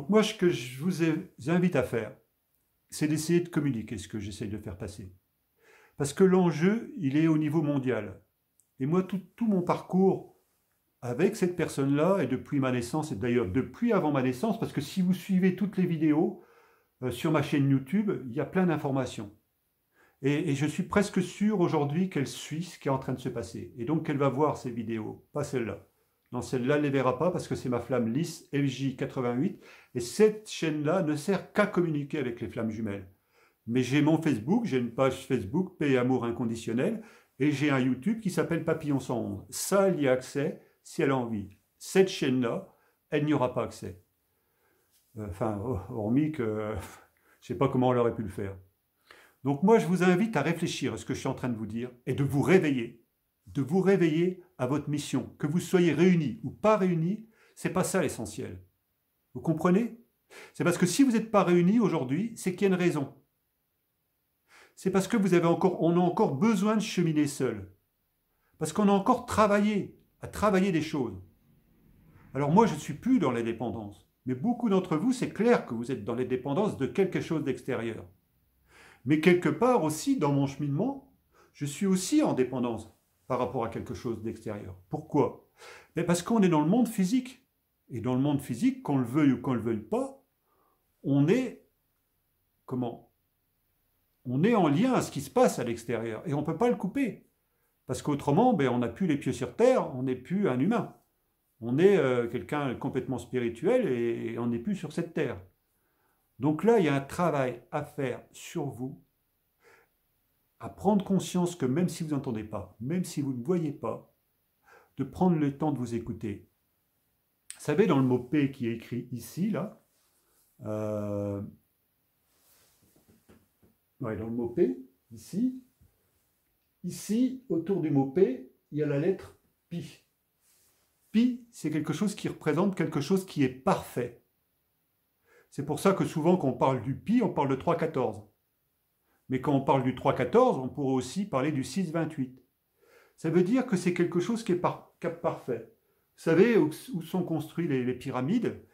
Donc moi, ce que je vous invite à faire, c'est d'essayer de communiquer ce que j'essaye de faire passer. Parce que l'enjeu, il est au niveau mondial. Et moi, tout mon parcours avec cette personne-là, et depuis ma naissance, et d'ailleurs depuis avant ma naissance, parce que si vous suivez toutes les vidéos sur ma chaîne YouTube, il y a plein d'informations. Et je suis presque sûr aujourd'hui qu'elle suit ce qui est en train de se passer. Et donc qu'elle va voir ces vidéos, pas celle-là. Non, celle-là, elle ne les verra pas parce que c'est ma flamme lisse LJ88. Et cette chaîne-là ne sert qu'à communiquer avec les flammes jumelles. Mais j'ai mon Facebook, j'ai une page Facebook, Paix et Amour Inconditionnel, et j'ai un YouTube qui s'appelle Papillon 111. Ça, elle y a accès si elle a envie. Cette chaîne-là, elle n'y aura pas accès. Enfin, hormis que je ne sais pas comment elle aurait pu le faire. Donc moi, je vous invite à réfléchir à ce que je suis en train de vous dire et de vous réveiller. De vous réveiller à votre mission. Que vous soyez réunis ou pas réunis, c'est pas ça l'essentiel. Vous comprenez? C'est parce que si vous n'êtes pas réunis aujourd'hui, c'est qu'il y a une raison. C'est parce que on a encore besoin de cheminer seul. Parce qu'on a encore à travailler des choses. Alors moi, je ne suis plus dans les dépendances. Mais beaucoup d'entre vous, c'est clair que vous êtes dans les dépendances de quelque chose d'extérieur. Mais quelque part aussi, dans mon cheminement, je suis aussi en dépendance par rapport à quelque chose d'extérieur. Pourquoi? Mais parce qu'on est dans le monde physique. Et dans le monde physique, qu'on le veuille ou qu'on ne le veuille pas, on est, comment? On est en lien à ce qui se passe à l'extérieur. Et on ne peut pas le couper. Parce qu'autrement, on n'a plus les pieds sur terre, on n'est plus un humain. On est quelqu'un complètement spirituel et on n'est plus sur cette terre. Donc là, il y a un travail à faire sur vous, à prendre conscience que même si vous n'entendez pas, même si vous ne voyez pas, de prendre le temps de vous écouter. Vous savez, dans le mot P qui est écrit ici, là, ouais, dans le mot P, ici, autour du mot P, il y a la lettre Pi. Pi, c'est quelque chose qui représente quelque chose qui est parfait. C'est pour ça que souvent, quand on parle du Pi, on parle de 3,14. Mais quand on parle du 3,14, on pourrait aussi parler du 6,28. Ça veut dire que c'est quelque chose qui est parfait. Vous savez où sont construites les pyramides?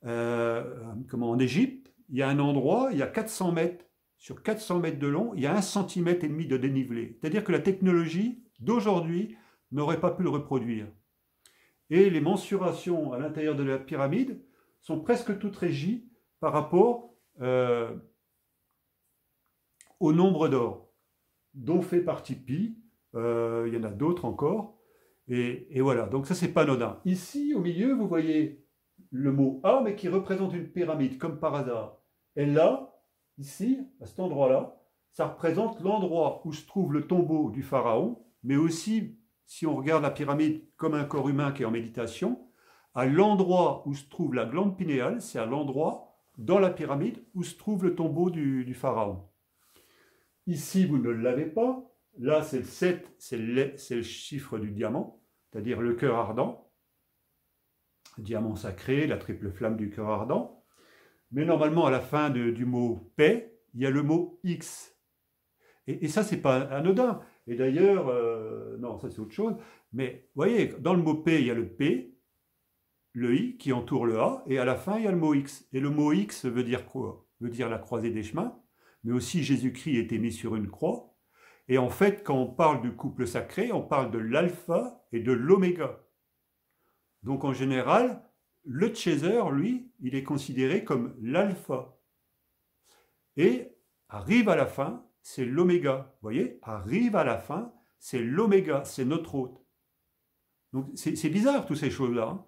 En Égypte, il y a un endroit, il y a 400 mètres. Sur 400 mètres de long, il y a 1,5 cm de dénivelé. C'est-à-dire que la technologie d'aujourd'hui n'aurait pas pu le reproduire. Et les mensurations à l'intérieur de la pyramide sont presque toutes régies par rapport au nombre d'or, dont fait partie Pi. Il y en a d'autres encore. Et voilà, donc ça, c'est pas anodin. Ici, au milieu, vous voyez le mot A, mais qui représente une pyramide, comme par hasard. Et là, ici, à cet endroit-là, ça représente l'endroit où se trouve le tombeau du pharaon, mais aussi, si on regarde la pyramide comme un corps humain qui est en méditation, à l'endroit où se trouve la glande pinéale, c'est à l'endroit, dans la pyramide, où se trouve le tombeau du pharaon. Ici, vous ne l'avez pas. Là, c'est le 7, c'est le chiffre du diamant, c'est-à-dire le cœur ardent. Diamant sacré, la triple flamme du cœur ardent. Mais normalement, à la fin du mot paix, il y a le mot X. Et ça, c'est pas anodin. Et d'ailleurs, non, ça c'est autre chose. Mais vous voyez, dans le mot paix, il y a le P, le I qui entoure le A, et à la fin, il y a le mot X. Et le mot X veut dire quoi? Veut dire la croisée des chemins. Mais aussi, Jésus-Christ était mis sur une croix. Et en fait, quand on parle du couple sacré, on parle de l'alpha et de l'oméga. Donc en général, le chaser, lui, il est considéré comme l'alpha. Et arrive à la fin, c'est l'oméga. Vous voyez, arrive à la fin, c'est l'oméga, c'est notre hôte. Donc c'est bizarre toutes ces choses-là. Hein.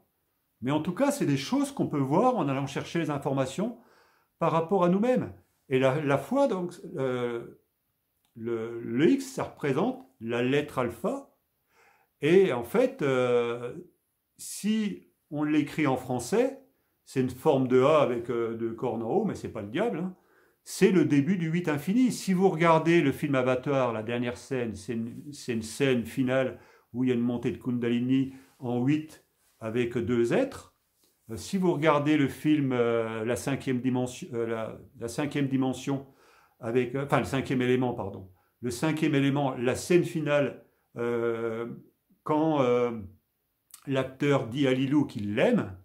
Mais en tout cas, c'est des choses qu'on peut voir en allant chercher les informations par rapport à nous-mêmes. Et la foi, donc, le X, ça représente la lettre alpha. Et en fait, si on l'écrit en français, c'est une forme de A avec deux cornes en haut, mais c'est pas le diable. Hein. C'est le début du 8 infini. Si vous regardez le film Avatar, la dernière scène, c'est une scène finale où il y a une montée de Kundalini en 8 avec deux êtres. Si vous regardez le film la cinquième dimension, avec, enfin le cinquième élément, pardon. Le cinquième élément, la scène finale, quand l'acteur dit à Lilou qu'il l'aime,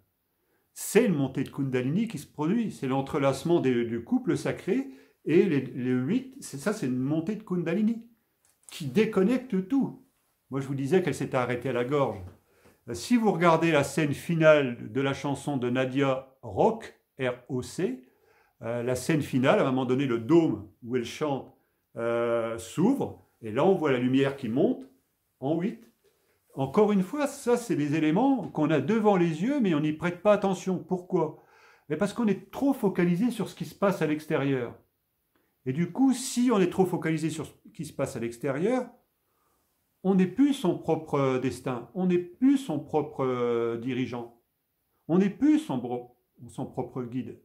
c'est une montée de Kundalini qui se produit. C'est l'entrelacement du couple sacré et les 8, c'est une montée de Kundalini qui déconnecte tout. Moi, je vous disais qu'elle s'était arrêtée à la gorge. Si vous regardez la scène finale de la chanson de Nadia Rock, R-O-C, la scène finale, à un moment donné, le dôme où elle chante s'ouvre, et là, on voit la lumière qui monte en 8. Encore une fois, ça, c'est des éléments qu'on a devant les yeux, mais on n'y prête pas attention. Pourquoi? Mais parce qu'on est trop focalisé sur ce qui se passe à l'extérieur. Et du coup, si on est trop focalisé sur ce qui se passe à l'extérieur, on n'est plus son propre destin, on n'est plus son propre dirigeant, on n'est plus son propre guide.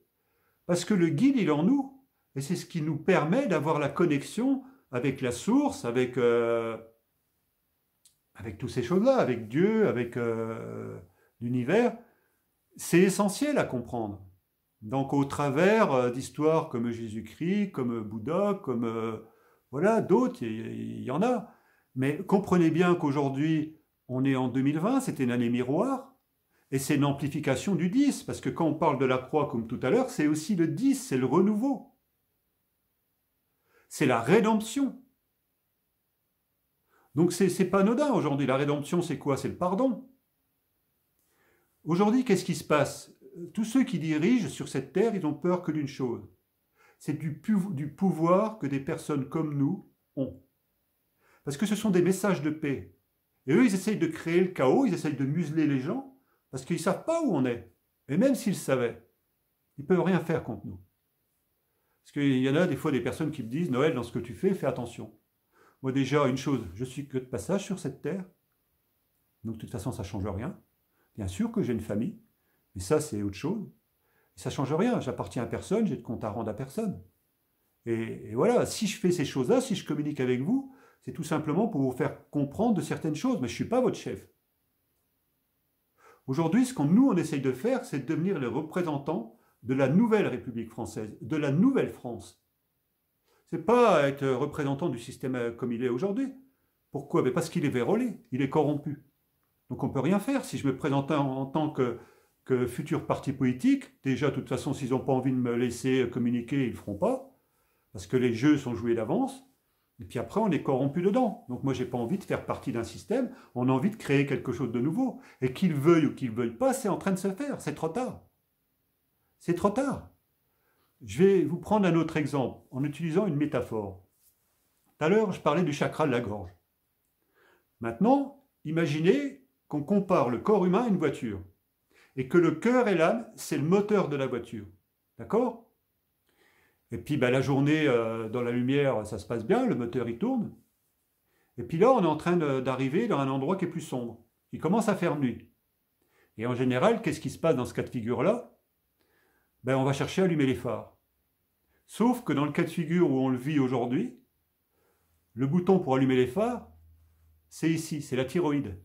Parce que le guide, il est en nous, et c'est ce qui nous permet d'avoir la connexion avec la source, avec toutes ces choses-là, avec Dieu, avec l'univers. C'est essentiel à comprendre. Donc au travers d'histoires comme Jésus-Christ, comme Bouddha, comme voilà, d'autres, il y en a. Mais comprenez bien qu'aujourd'hui, on est en 2020, c'était une année miroir, et c'est une amplification du 10, parce que quand on parle de la croix comme tout à l'heure, c'est aussi le 10, c'est le renouveau. C'est la rédemption. Donc c'est pas anodin aujourd'hui. La rédemption, c'est quoi? C'est le pardon. Aujourd'hui, qu'est-ce qui se passe? Tous ceux qui dirigent sur cette terre, ils ont peur que d'une chose. C'est du pouvoir que des personnes comme nous ont. Parce que ce sont des messages de paix. Et eux, ils essayent de créer le chaos, ils essayent de museler les gens, parce qu'ils ne savent pas où on est. Et même s'ils savaient, ils ne peuvent rien faire contre nous. Parce qu'il y en a des fois des personnes qui me disent, Noël, dans ce que tu fais faisons. Moi déjà, une chose, je suis que de passage sur cette terre, donc de toute façon, ça ne change rien. Bien sûr que j'ai une famille, mais ça, c'est autre chose. Et ça ne change rien, j'appartiens à personne, j'ai de compte à rendre à personne. Et voilà, si je fais ces choses-là, si je communique avec vous, c'est tout simplement pour vous faire comprendre de certaines choses, mais je ne suis pas votre chef. Aujourd'hui, ce qu'on nous, on essaye de faire, c'est de devenir les représentants de la nouvelle République française, de la nouvelle France. Ce n'est pas être représentant du système comme il est aujourd'hui. Pourquoi? Mais parce qu'il est vérolé, il est corrompu. Donc on ne peut rien faire. Si je me présente en tant que futur parti politique, déjà, de toute façon, s'ils n'ont pas envie de me laisser communiquer, ils ne le feront pas, parce que les jeux sont joués d'avance. Et puis après, on est corrompu dedans. Donc moi, je n'ai pas envie de faire partie d'un système, on a envie de créer quelque chose de nouveau. Et qu'ils veuillent ou qu'ils ne veuillent pas, c'est en train de se faire, c'est trop tard. C'est trop tard. Je vais vous prendre un autre exemple, en utilisant une métaphore. Tout à l'heure, je parlais du chakra de la gorge. Maintenant, imaginez qu'on compare le corps humain à une voiture, et que le cœur et l'âme, c'est le moteur de la voiture. D'accord? Et puis la journée dans la lumière, ça se passe bien, le moteur il tourne. Et puis là, on est en train d'arriver dans un endroit qui est plus sombre. Il commence à faire nuit. Et en général, qu'est-ce qui se passe dans ce cas de figure-là? On va chercher à allumer les phares. Sauf que dans le cas de figure où on le vit aujourd'hui, le bouton pour allumer les phares, c'est ici, c'est la thyroïde.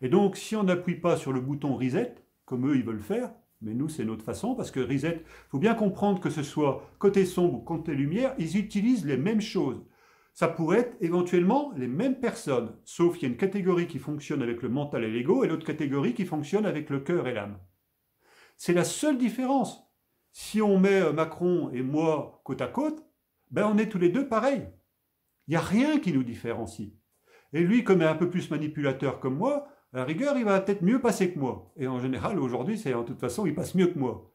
Et donc, si on n'appuie pas sur le bouton reset, comme eux ils veulent faire, mais nous c'est notre façon, parce que reset, il faut bien comprendre que ce soit côté sombre ou côté lumière, ils utilisent les mêmes choses. Ça pourrait être éventuellement les mêmes personnes, sauf qu'il y a une catégorie qui fonctionne avec le mental et l'ego, et l'autre catégorie qui fonctionne avec le cœur et l'âme. C'est la seule différence. Si on met Macron et moi côte à côte, on est tous les deux pareils. Il n'y a rien qui nous différencie. Et lui, comme il est un peu plus manipulateur comme moi, à la rigueur, il va peut-être mieux passer que moi. Et en général, aujourd'hui, c'est en toute façon, il passe mieux que moi.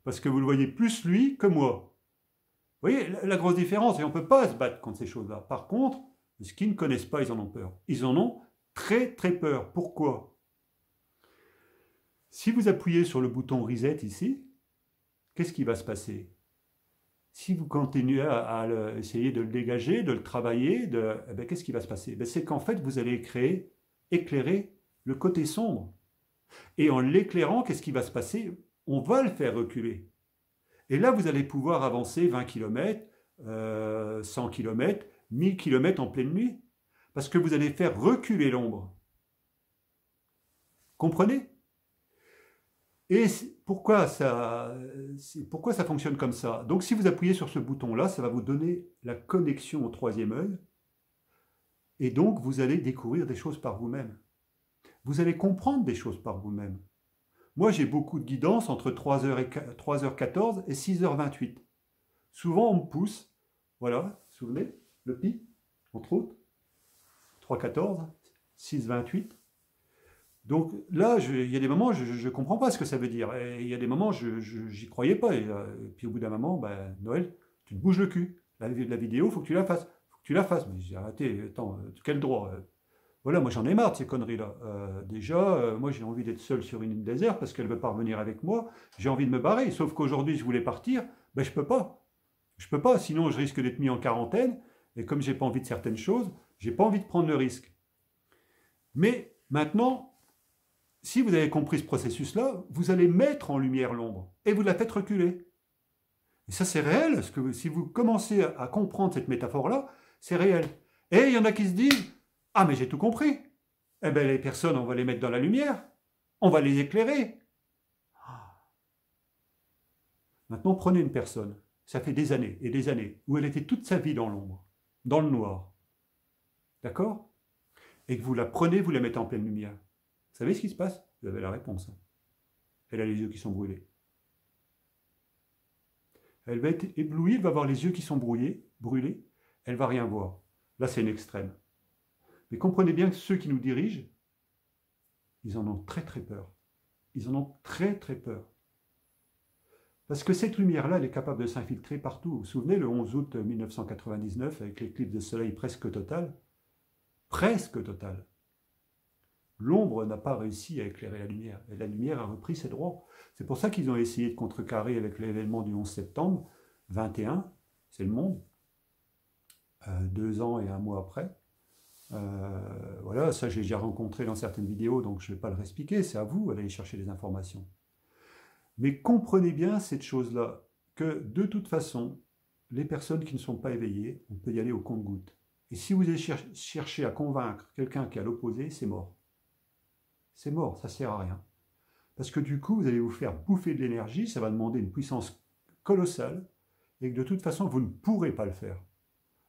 Parce que vous le voyez plus lui que moi. Vous voyez la grosse différence, et on ne peut pas se battre contre ces choses-là. Par contre, ceux qui ne connaissent pas, ils en ont peur. Ils en ont très très peur. Pourquoi? Si vous appuyez sur le bouton reset ici, qu'est-ce qui va se passer? Si vous continuez à essayer de le dégager, de le travailler, qu'est-ce qui va se passer? C'est qu'en fait, vous allez éclairer le côté sombre. Et en l'éclairant, qu'est-ce qui va se passer? On va le faire reculer. Et là, vous allez pouvoir avancer 20 km, 100 km, 1000 km en pleine nuit. Parce que vous allez faire reculer l'ombre. Comprenez? Et pourquoi ça fonctionne comme ça? Donc si vous appuyez sur ce bouton-là, ça va vous donner la connexion au troisième œil. Et donc vous allez découvrir des choses par vous-même. Vous allez comprendre des choses par vous-même. Moi, j'ai beaucoup de guidance entre 3h14 et 6h28. Souvent, on me pousse, voilà, vous vous souvenez, le pi, entre autres, 3h14, 6h28. Donc là, il y a des moments, je ne comprends pas ce que ça veut dire. Et il y a des moments, je n'y croyais pas. Et puis au bout d'un moment, ben, Noël, tu te bouges le cul. La vidéo, il faut que tu la fasses. Faut que tu la fasses. Mais j'ai arrêté, attends, quel droit voilà, moi j'en ai marre de ces conneries-là. Déjà, moi j'ai envie d'être seul sur une île déserte parce qu'elle ne veut pas revenir avec moi. J'ai envie de me barrer. Sauf qu'aujourd'hui, je voulais partir. Ben, je ne peux pas. Je ne peux pas, sinon je risque d'être mis en quarantaine. Et comme je n'ai pas envie de certaines choses, je n'ai pas envie de prendre le risque. Mais maintenant, si vous avez compris ce processus-là, vous allez mettre en lumière l'ombre et vous la faites reculer. Et ça, c'est réel, parce que si vous commencez à comprendre cette métaphore-là, c'est réel. Et il y en a qui se disent « Ah, mais j'ai tout compris. Eh bien, les personnes, on va les mettre dans la lumière. On va les éclairer. » Maintenant, prenez une personne. Ça fait des années et des années où elle était toute sa vie dans l'ombre, dans le noir. D'accord? Et que vous la prenez, vous la mettez en pleine lumière. Vous savez ce qui se passe? Vous avez la réponse. Elle a les yeux qui sont brûlés. Elle va être éblouie, elle va avoir les yeux qui sont brûlés, elle ne va rien voir. Là, c'est une extrême. Mais comprenez bien que ceux qui nous dirigent, ils en ont très très peur. Ils en ont très très peur. Parce que cette lumière-là, elle est capable de s'infiltrer partout. Vous vous souvenez, le 11 août 1999, avec l'éclipse de soleil presque totale, l'ombre n'a pas réussi à éclairer la lumière. Et la lumière a repris ses droits. C'est pour ça qu'ils ont essayé de contrecarrer avec l'événement du 11 septembre 21, c'est le monde, 2 ans et 1 mois après. Voilà, ça j'ai déjà rencontré dans certaines vidéos, donc je ne vais pas le réexpliquer, c'est à vous d'aller chercher des informations. Mais comprenez bien cette chose-là, que de toute façon, les personnes qui ne sont pas éveillées, on peut y aller au compte-gouttes. Et si vous allez chercher à convaincre quelqu'un qui est à l'opposé, c'est mort. C'est mort, ça ne sert à rien. Parce que du coup, vous allez vous faire bouffer de l'énergie, ça va demander une puissance colossale, et que de toute façon, vous ne pourrez pas le faire.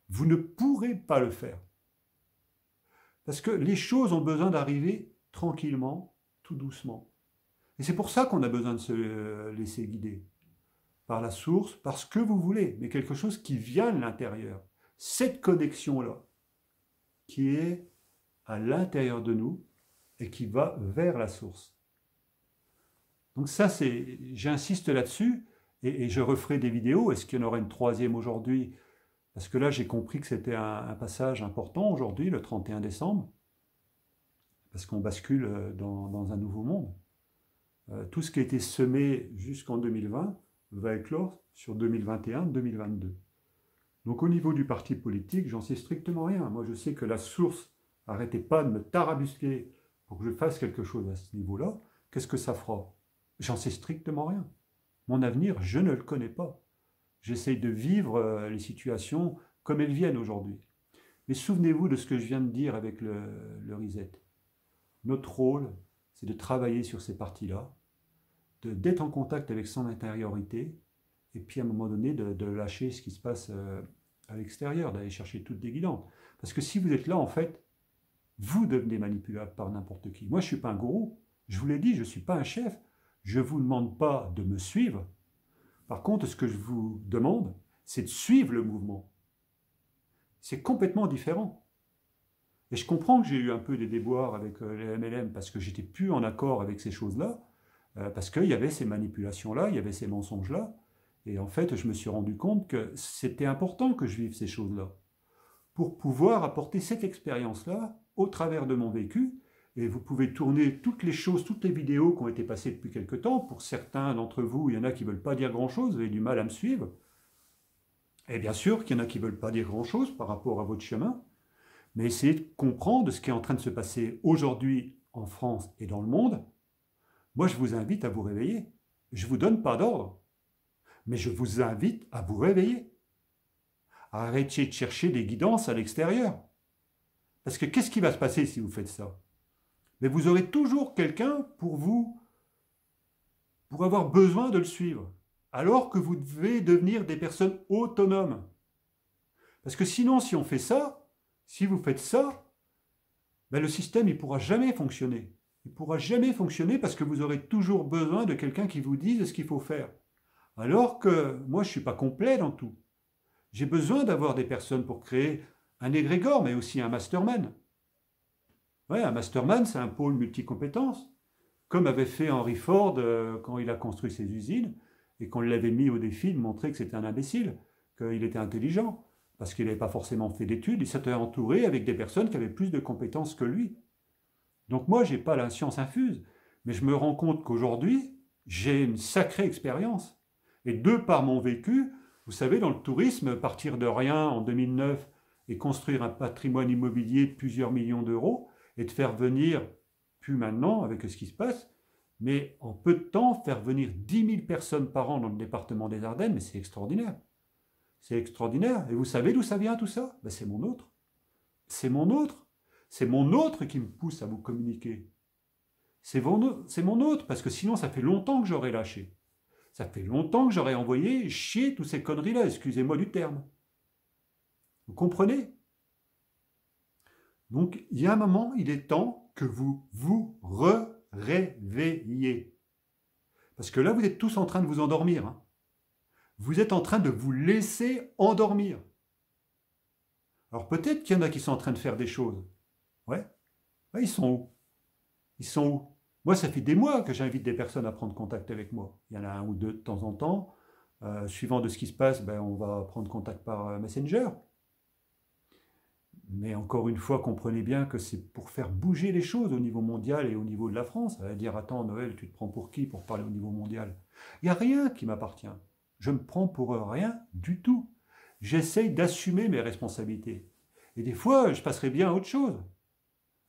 Vous ne pourrez pas le faire. Parce que les choses ont besoin d'arriver tranquillement, tout doucement. Et c'est pour ça qu'on a besoin de se laisser guider. Par la source, par ce que vous voulez, mais quelque chose qui vient de l'intérieur. Cette connexion-là, qui est à l'intérieur de nous, et qui va vers la source. Donc ça, j'insiste là-dessus, et je referai des vidéos. Est-ce qu'il y en aura une troisième aujourd'hui? Parce que là, j'ai compris que c'était un passage important aujourd'hui, le 31 décembre, parce qu'on bascule dans un nouveau monde. Tout ce qui a été semé jusqu'en 2020 va éclore sur 2021-2022. Donc au niveau du parti politique, j'en sais strictement rien. Moi, je sais que la source n'arrêtait pas de me tarabusquer pour que je fasse quelque chose à ce niveau-là. Qu'est-ce que ça fera? J'en sais strictement rien. Mon avenir, je ne le connais pas. J'essaye de vivre les situations comme elles viennent aujourd'hui. Mais souvenez-vous de ce que je viens de dire avec le reset. Notre rôle, c'est de travailler sur ces parties-là, d'être en contact avec son intériorité, et puis à un moment donné, de lâcher ce qui se passe à l'extérieur, d'aller chercher toutes des guidances. Parce que si vous êtes là, en fait, vous devenez manipulable par n'importe qui. Moi, je ne suis pas un gourou. Je vous l'ai dit, je ne suis pas un chef. Je ne vous demande pas de me suivre. Par contre, ce que je vous demande, c'est de suivre le mouvement. C'est complètement différent. Et je comprends que j'ai eu un peu des déboires avec les MLM parce que j'étais plus en accord avec ces choses-là, parce qu'il y avait ces manipulations-là, il y avait ces mensonges-là. Et en fait, je me suis rendu compte que c'était important que je vive ces choses-là pour pouvoir apporter cette expérience-là au travers de mon vécu. Et vous pouvez tourner toutes les choses, toutes les vidéos qui ont été passées depuis quelque temps. Pour certains d'entre vous, il y en a qui ne veulent pas dire grand-chose, vous avez du mal à me suivre. Et bien sûr qu'il y en a qui ne veulent pas dire grand-chose par rapport à votre chemin. Mais essayez de comprendre ce qui est en train de se passer aujourd'hui en France et dans le monde. Moi, je vous invite à vous réveiller. Je ne vous donne pas d'ordre, mais je vous invite à vous réveiller. Arrêtez de chercher des guidances à l'extérieur. Parce que qu'est-ce qui va se passer si vous faites ça? Mais vous aurez toujours quelqu'un pour avoir besoin de le suivre. Alors que vous devez devenir des personnes autonomes. Parce que sinon, si on fait ça, si vous faites ça, ben le système ne pourra jamais fonctionner. il ne pourra jamais fonctionner parce que vous aurez toujours besoin de quelqu'un qui vous dise ce qu'il faut faire. Alors que moi, je ne suis pas complet dans tout. J'ai besoin d'avoir des personnes pour créer un égrégore, mais aussi un mastermind. Ouais, un mastermind, c'est un pôle multicompétences, comme avait fait Henry Ford quand il a construit ses usines et qu'on l'avait mis au défi de montrer que c'était un imbécile, qu'il était intelligent, parce qu'il n'avait pas forcément fait d'études, il s'était entouré avec des personnes qui avaient plus de compétences que lui. Donc moi, je n'ai pas la science infuse, mais je me rends compte qu'aujourd'hui, j'ai une sacrée expérience. Et de par mon vécu, vous savez, dans le tourisme, partir de rien en 2009 et construire un patrimoine immobilier de plusieurs millions d'euros et de faire venir, plus maintenant avec ce qui se passe, mais en peu de temps, faire venir 10 000 personnes par an dans le département des Ardennes, mais c'est extraordinaire. C'est extraordinaire. Et vous savez d'où ça vient tout ça? Ben, c'est mon autre. C'est mon autre. C'est mon autre qui me pousse à vous communiquer. C'est mon autre, parce que sinon ça fait longtemps que j'aurais lâché. Ça fait longtemps que j'aurais envoyé chier toutes ces conneries-là, excusez-moi du terme. Vous comprenez? Donc, il y a un moment, il est temps que vous vous réveilliez. Parce que là, vous êtes tous en train de vous endormir. Hein. Vous êtes en train de vous laisser endormir. Alors peut-être qu'il y en a qui sont en train de faire des choses. Ouais. Ouais, ils sont où? Ils sont où? Moi, ça fait des mois que j'invite des personnes à prendre contact avec moi. Il y en a un ou deux de temps en temps. Suivant de ce qui se passe, ben, on va prendre contact par Messenger. Mais encore une fois, comprenez bien que c'est pour faire bouger les choses au niveau mondial et au niveau de la France. Ça va dire, attends, Noël, tu te prends pour qui pour parler au niveau mondial? Il n'y a rien qui m'appartient. Je me prends pour rien du tout. J'essaye d'assumer mes responsabilités. Et des fois, je passerai bien à autre chose.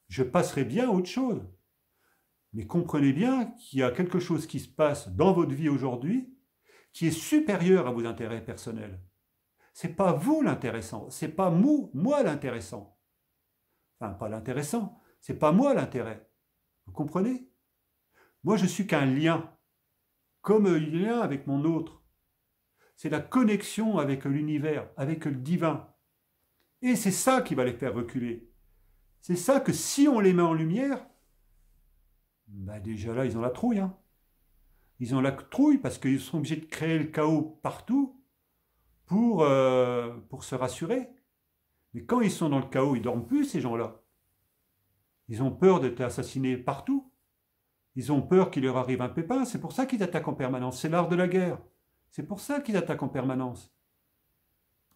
Je passerai bien à autre chose. Mais comprenez bien qu'il y a quelque chose qui se passe dans votre vie aujourd'hui qui est supérieur à vos intérêts personnels. C'est pas vous l'intéressant, c'est pas moi l'intéressant. Enfin, pas l'intéressant, c'est pas moi l'intérêt. Vous comprenez? Moi, je suis qu'un lien, comme un lien avec mon autre. C'est la connexion avec l'univers, avec le divin. Et c'est ça qui va les faire reculer. C'est ça que si on les met en lumière, ben déjà là, ils ont la trouille. Hein. Ils ont la trouille parce qu'ils sont obligés de créer le chaos partout pour se rassurer. Mais quand ils sont dans le chaos, ils ne dorment plus, ces gens-là. Ils ont peur d'être assassinés partout. Ils ont peur qu'il leur arrive un pépin. C'est pour ça qu'ils attaquent en permanence. C'est l'art de la guerre. C'est pour ça qu'ils attaquent en permanence.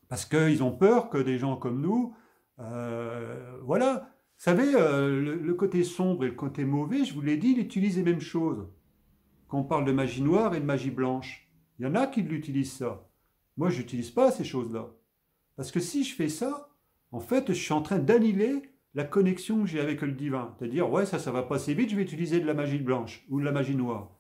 Parce qu'ils ont peur que des gens comme nous, voilà. Vous savez, le côté sombre et le côté mauvais, je vous l'ai dit, il utilise les mêmes choses. Quand on parle de magie noire et de magie blanche, il y en a qui l'utilisent ça. Moi, je n'utilise pas ces choses-là. Parce que si je fais ça, en fait, je suis en train d'annihiler la connexion que j'ai avec le divin. C'est-à-dire, ouais, ça va passer vite, je vais utiliser de la magie blanche ou de la magie noire.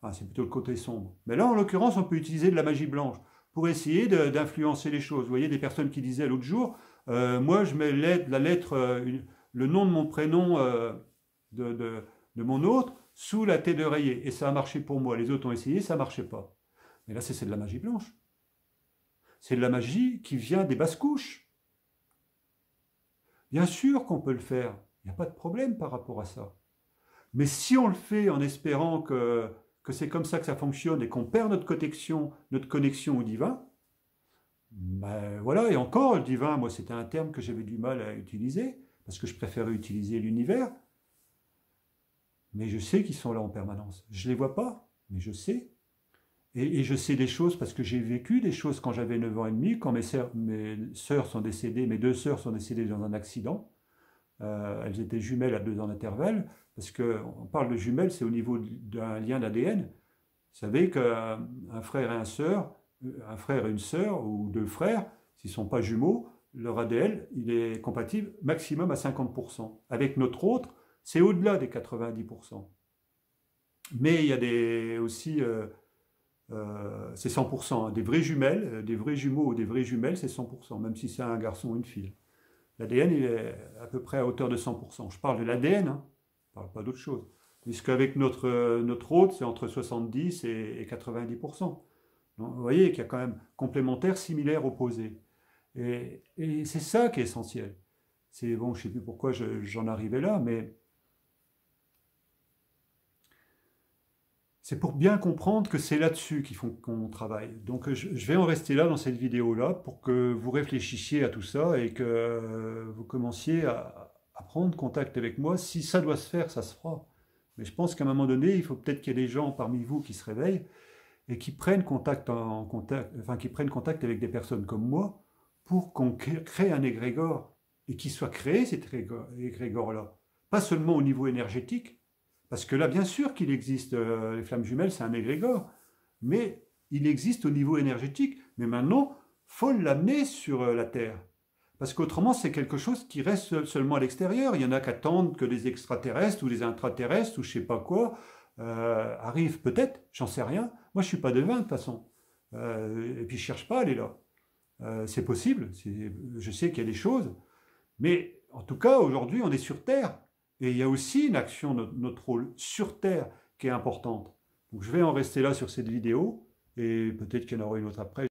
Ah, c'est plutôt le côté sombre. Mais là, en l'occurrence, on peut utiliser de la magie blanche pour essayer d'influencer les choses. Vous voyez, des personnes qui disaient l'autre jour, moi, je mets la lettre, le nom de mon prénom de mon autre sous la tête d'oreiller. Et ça a marché pour moi. Les autres ont essayé, ça ne marchait pas. Mais là, c'est de la magie blanche. C'est de la magie qui vient des basses couches. Bien sûr qu'on peut le faire. Il n'y a pas de problème par rapport à ça. Mais si on le fait en espérant que c'est comme ça que ça fonctionne et qu'on perd notre connexion au divin, ben voilà, et encore, le divin, moi, c'était un terme que j'avais du mal à utiliser, parce que je préférais utiliser l'univers. Mais je sais qu'ils sont là en permanence. Je ne les vois pas, mais je sais. Et je sais des choses parce que j'ai vécu des choses quand j'avais 9 ans et demi, quand mes sœurs sont décédées, mes deux sœurs sont décédées dans un accident. Elles étaient jumelles à 2 ans d'intervalle, parce qu'on parle de jumelles, c'est au niveau d'un lien d'ADN. Vous savez qu'un frère un frère et une sœur, ou deux frères, s'ils ne sont pas jumeaux, leur ADN, il est compatible maximum à 50%. Avec notre autre, c'est au-delà des 90%. Mais il y a aussi... c'est 100%. Hein. Des vraies jumelles, des vrais jumeaux ou des vraies jumelles, c'est 100%, même si c'est un garçon ou une fille. L'ADN, il est à peu près à hauteur de 100%. Je parle de l'ADN, hein. Je ne parle pas d'autre chose. Puisqu'avec notre hôte, c'est entre 70 et 90%. Donc, vous voyez qu'il y a quand même complémentaires, similaires, opposés. Et c'est ça qui est essentiel. C'est bon, je ne sais plus pourquoi j'en arrivais là, mais C'est pour bien comprendre que c'est là-dessus qu'il faut qu'on travaille. Donc je vais en rester là dans cette vidéo-là pour que vous réfléchissiez à tout ça et que vous commenciez à prendre contact avec moi. Si ça doit se faire, ça se fera. Mais je pense qu'à un moment donné, il faut peut-être qu'il y ait des gens parmi vous qui se réveillent et qui prennent qui prennent contact avec des personnes comme moi pour qu'on crée un égrégore et qu'il soit créé cet égrégore-là. Pas seulement au niveau énergétique, parce que là, bien sûr qu'il existe, les flammes jumelles, c'est un égrégore, mais il existe au niveau énergétique. Mais maintenant, il faut l'amener sur la Terre. Parce qu'autrement, c'est quelque chose qui reste seulement à l'extérieur. Il y en a qui attendent que les extraterrestres ou les intraterrestres ou je sais pas quoi arrivent peut-être, j'en sais rien. Moi, je suis pas devin de toute façon. Et puis, je cherche pas à aller là. C'est possible, je sais qu'il y a des choses. Mais en tout cas, aujourd'hui, on est sur Terre. Et il y a aussi une action, notre rôle sur Terre, qui est importante. Donc je vais en rester là sur cette vidéo, et peut-être qu'il y en aura une autre après.